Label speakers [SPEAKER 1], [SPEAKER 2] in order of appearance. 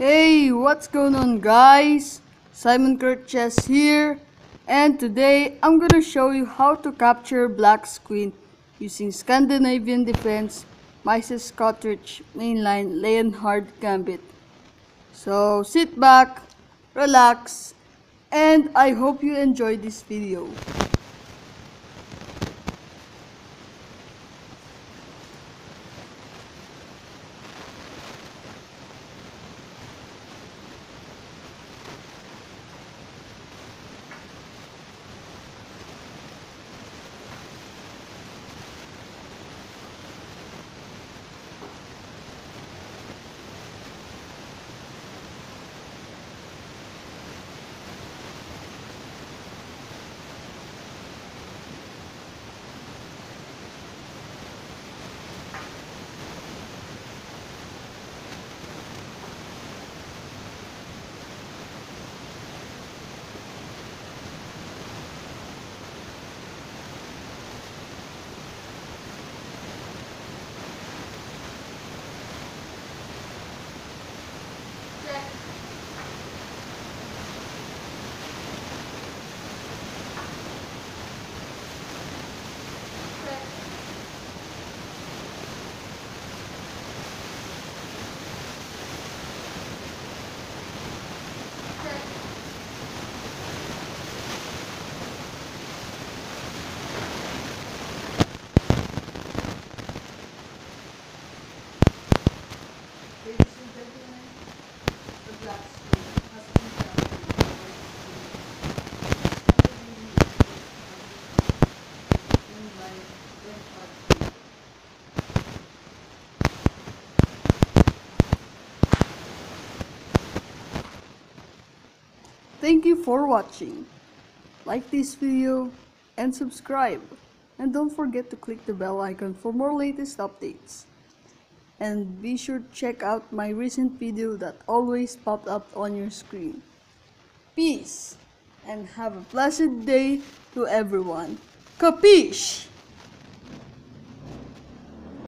[SPEAKER 1] Hey, what's going on, guys? Simon Curtis here, and today I'm gonna show you how to capture Black's Queen using Scandinavian Defense Mises Cartridge Mainline Leonhard Gambit. So sit back, relax, and I hope you enjoy this video. Ladies and gentlemen, the Black Queen has been captured. Thank you for watching. Like this video and subscribe. And don't forget to click the bell icon for more latest updates. And be sure to check out my recent video that always popped up on your screen. Peace and have a blessed day to everyone. Capiche?